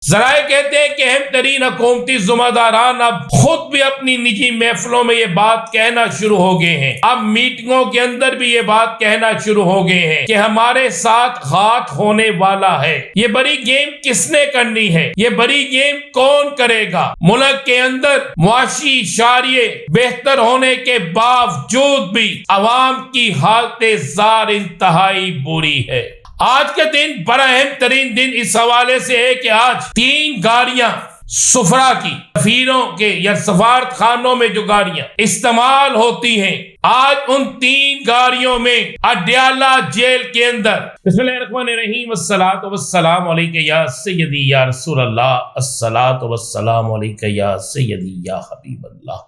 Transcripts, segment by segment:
जराए कहते हैं कि अहम तरीन हुकूमती जुम्मेदारान अब खुद भी अपनी निजी महफिलों में ये बात कहना शुरू हो गए हैं। अब मीटिंगों के अंदर भी ये बात कहना शुरू हो गए हैं कि हमारे साथ घात होने वाला है। ये बड़ी गेम किसने करनी है? ये बड़ी गेम कौन करेगा? मुल्क के अंदर मुआशी शारिये बेहतर होने के बावजूद भी अवाम की हालत जार इंतहाई बुरी है। आज के दिन बड़ा अहम तरीन दिन इस हवाले से है कि आज 3 गाड़ियां सुफरा की सफीरों के या सफारत खानों में जो गाड़ियां इस्तेमाल होती हैं, आज उन 3 गाड़ियों में अडयाला जेल के अंदर बिस्मिल्लाहिर्रहमानिर्रहीम अस्सलातु वस्सलामु अलैका या सय्यदी या रसूल अल्लाह, अस्सलातु वस्सलामु अलैका या सय्यदी या हबीब अल्लाह।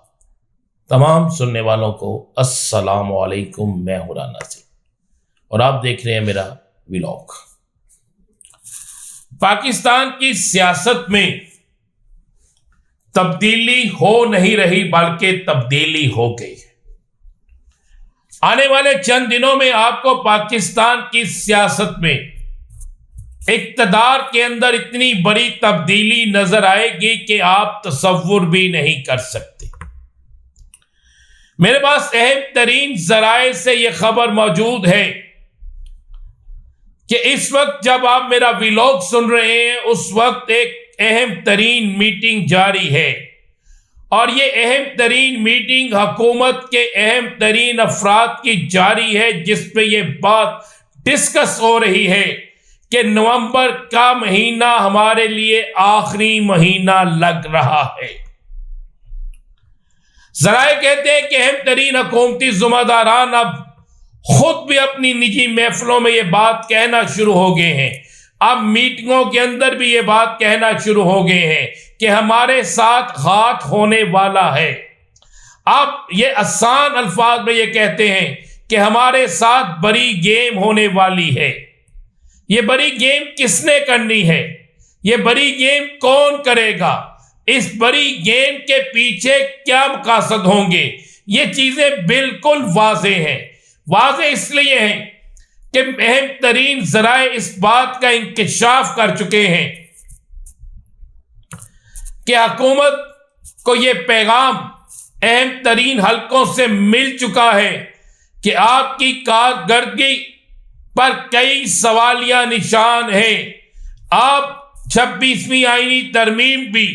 तमाम सुनने वालों को अस्सलामु अलैकुम। मैं हूं राना से और आप देख रहे हैं मेरा व्लॉग। पाकिस्तान की सियासत में तब्दीली हो नहीं रही बल्कि तब्दीली हो गई। आने वाले चंद दिनों में आपको पाकिस्तान की सियासत में इक्तदार के अंदर इतनी बड़ी तब्दीली नजर आएगी कि आप तसव्वुर भी नहीं कर सकते। मेरे पास अहम तरीन जराए से यह खबर मौजूद है कि इस वक्त जब आप मेरा व्लॉग सुन रहे हैं उस वक्त एक अहम तरीन मीटिंग जारी है और ये अहम तरीन मीटिंग हुकूमत के अहम तरीन अफराद की जारी है, जिस पे ये बात डिस्कस हो रही है कि नवंबर का महीना हमारे लिए आखिरी महीना लग रहा है। जराए कहते हैं कि अहम तरीन हुकूमती जुम्मेदारान अब खुद भी अपनी निजी महफिलों में ये बात कहना शुरू हो गए हैं। अब मीटिंगों के अंदर भी ये बात कहना शुरू हो गए हैं कि हमारे साथ घात होने वाला है। अब ये आसान अल्फाज में ये कहते हैं कि हमारे साथ बड़ी गेम होने वाली है। ये बड़ी गेम किसने करनी है? ये बड़ी गेम कौन करेगा? इस बड़ी गेम के पीछे क्या मकसद होंगे? ये चीजें बिल्कुल वाज़ेह हैं। वाज़ेह इसलिए हैं कि अहम तरीन जराए इस बात का इंकशाफ कर चुके हैं कि हुकूमत को यह पैगाम अहम तरीन हलकों से मिल चुका है कि आपकी कारकर्दगी पर कई सवालिया निशान हैं। आप 26वीं आईनी तरमीम भी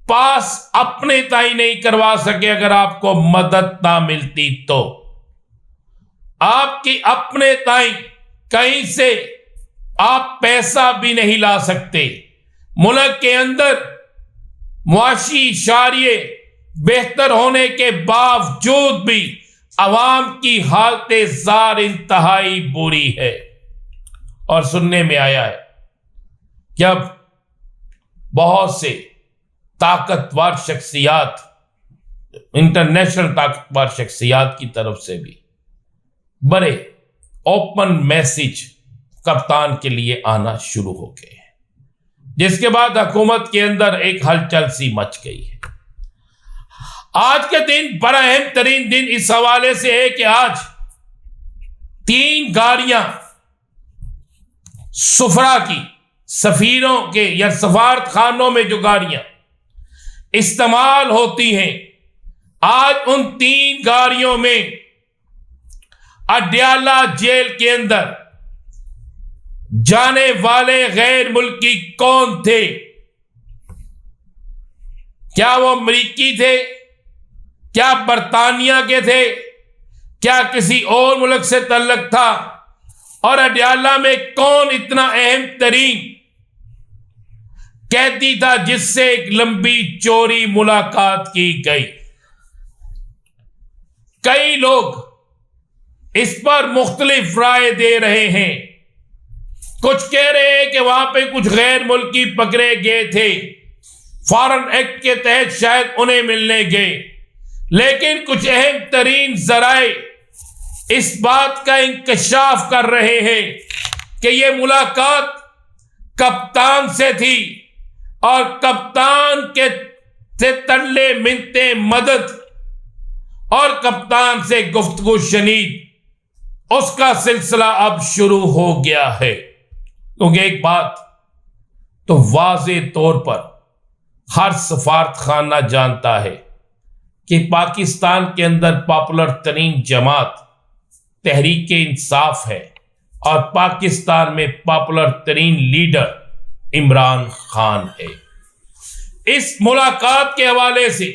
पास अपने ताई नहीं करवा सके अगर आपको मदद ना मिलती तो। आपकी अपने ताई कहीं से आप पैसा भी नहीं ला सकते। मुल्क के अंदर मुआशी शारिये बेहतर होने के बावजूद भी अवाम की हालत जार इंतहाई बुरी है। और सुनने में आया है कि अब बहुत से ताकतवर शख्सियात, इंटरनेशनल ताकतवर शख्सियात की तरफ से भी बड़े ओपन मैसेज कप्तान के लिए आना शुरू हो गए हैं, जिसके बाद हुकूमत के अंदर एक हलचल सी मच गई है। आज के दिन बड़ा अहम तरीन दिन इस हवाले से है कि आज 3 गाड़ियां सुफरा की सफीरों के या सफारत खानों में जो गाड़ियां इस्तेमाल होती हैं, आज उन 3 गाड़ियों में अडयाला जेल के अंदर जाने वाले गैर मुल्की कौन थे? क्या वो अमरीकी थे? क्या बरतानिया के थे? क्या किसी और मुल्क से तल्लक था? और अडयाला में कौन इतना अहम तरीन कैदी था जिससे एक लंबी चौड़ी मुलाकात की गई? कई लोग इस पर मुख्तलिफ राय दे रहे हैं। कुछ कह रहे हैं कि वहां पे कुछ गैर मुल्की पकड़े गए थे, फॉरेन एक्ट के तहत शायद उन्हें मिलने गए, लेकिन कुछ अहम तरीन जराए इस बात का इंकशाफ कर रहे हैं कि यह मुलाकात कप्तान से थी और कप्तान के से तरले मिन्नते मदद और कप्तान से गुफ्तगू शनीद, उसका सिलसिला अब शुरू हो गया है। क्योंकि एक बात तो वाज़े तौर पर हर सफारत खाना जानता है कि पाकिस्तान के अंदर पॉपुलर तरीन जमात तहरीक इंसाफ है और पाकिस्तान में पॉपुलर तरीन लीडर इमरान खान है। इस मुलाकात के हवाले से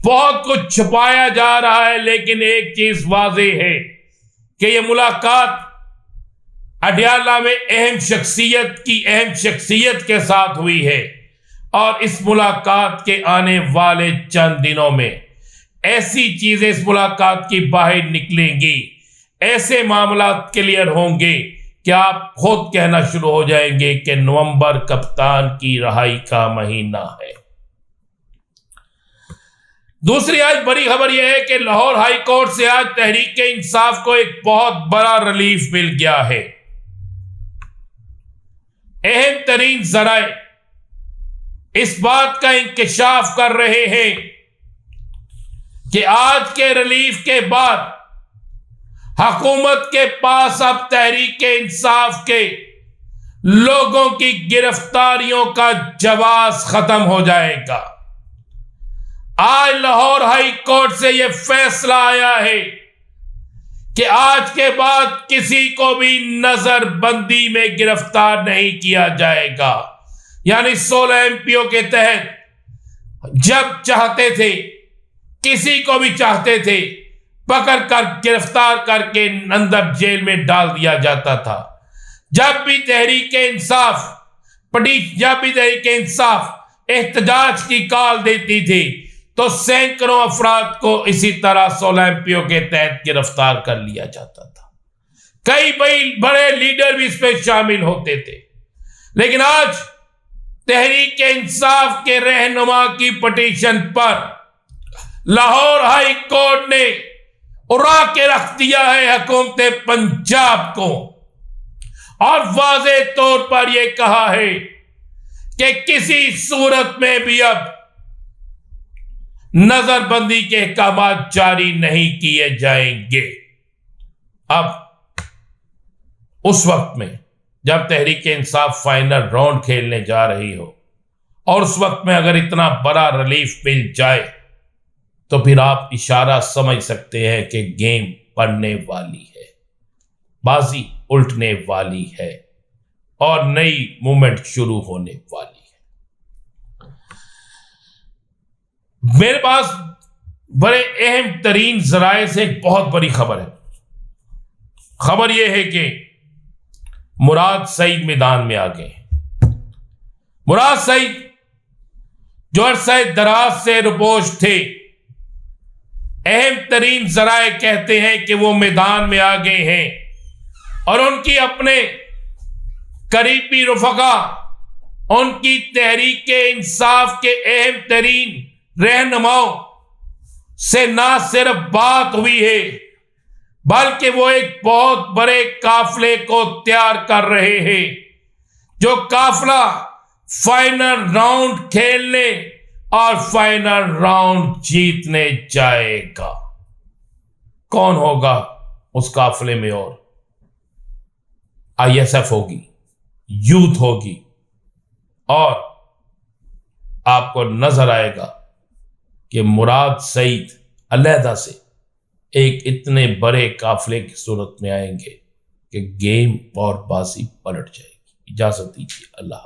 बहुत कुछ छुपाया जा रहा है, लेकिन एक चीज वाज़े है कि यह मुलाकात अडयाला में अहम शख्सियत के साथ हुई है और इस मुलाकात के आने वाले चंद दिनों में ऐसी चीजें इस मुलाकात की बाहर निकलेंगी, ऐसे मामला क्लियर होंगे कि आप खुद कहना शुरू हो जाएंगे कि नवंबर कप्तान की रिहाई का महीना है। दूसरी आज बड़ी खबर यह है कि लाहौर हाई कोर्ट से आज तहरीक इंसाफ को एक बहुत बड़ा रिलीफ मिल गया है। अहम तरीन जराए इस बात का इंकशाफ कर रहे हैं कि आज के रिलीफ के बाद हुकूमत के पास अब तहरीक इंसाफ के लोगों की गिरफ्तारियों का जवाब खत्म हो जाएगा। आज लाहौर हाई कोर्ट से यह फैसला आया है कि आज के बाद किसी को भी नजरबंदी में गिरफ्तार नहीं किया जाएगा। यानी 16 एमपीओ के तहत जब चाहते थे, किसी को भी चाहते थे, पकड़ कर गिरफ्तार करके अंदर जेल में डाल दिया जाता था। जब भी तहरीक इंसाफ एहतजाज की कॉल देती थी तो सैकड़ों अफराद को इसी तरह 16 एमपीओ के तहत गिरफ्तार कर लिया जाता था। कई बड़े लीडर भी इसमें शामिल होते थे। लेकिन आज तहरीक इंसाफ के रहनुमा की पिटीशन पर लाहौर हाई कोर्ट ने उड़ा के रख दिया है हुकूमत पंजाब को और वाज़े तौर पर यह कहा है कि किसी सूरत में भी अब नजरबंदी के अहकाम जारी नहीं किए जाएंगे। अब उस वक्त में जब तहरीक इंसाफ फाइनल राउंड खेलने जा रही हो और उस वक्त में अगर इतना बड़ा रिलीफ मिल जाए तो फिर आप इशारा समझ सकते हैं कि गेम पड़ने वाली है, बाजी उल्टने वाली है और नई मूवमेंट शुरू होने वाली है। मेरे पास बड़े अहम तरीन जराए से एक बहुत बड़ी खबर है। खबर यह है कि मुराद सईद मैदान में आ गए। मुराद सईद जो अरसे दराज से रुपोश थे, अहम तरीन जराए कहते हैं कि वो मैदान में आ गए हैं और उनकी अपने करीबी रुफका, उनकी तहरीक इंसाफ के अहम तरीन रहनुमाओं से ना सिर्फ बात हुई है बल्कि वो एक बहुत बड़े काफिले को तैयार कर रहे हैं, जो काफिला फाइनल राउंड खेलने और फाइनल राउंड जीतने जाएगा। कौन होगा उस काफिले में? और आईएसएफ होगी, यूथ होगी और आपको नजर आएगा कि मुराद सईद अलहदा से एक इतने बड़े काफिले की सूरत में आएंगे कि गेम और बाजी पलट जाएगी। इजाजत दीजिए, अल्लाह।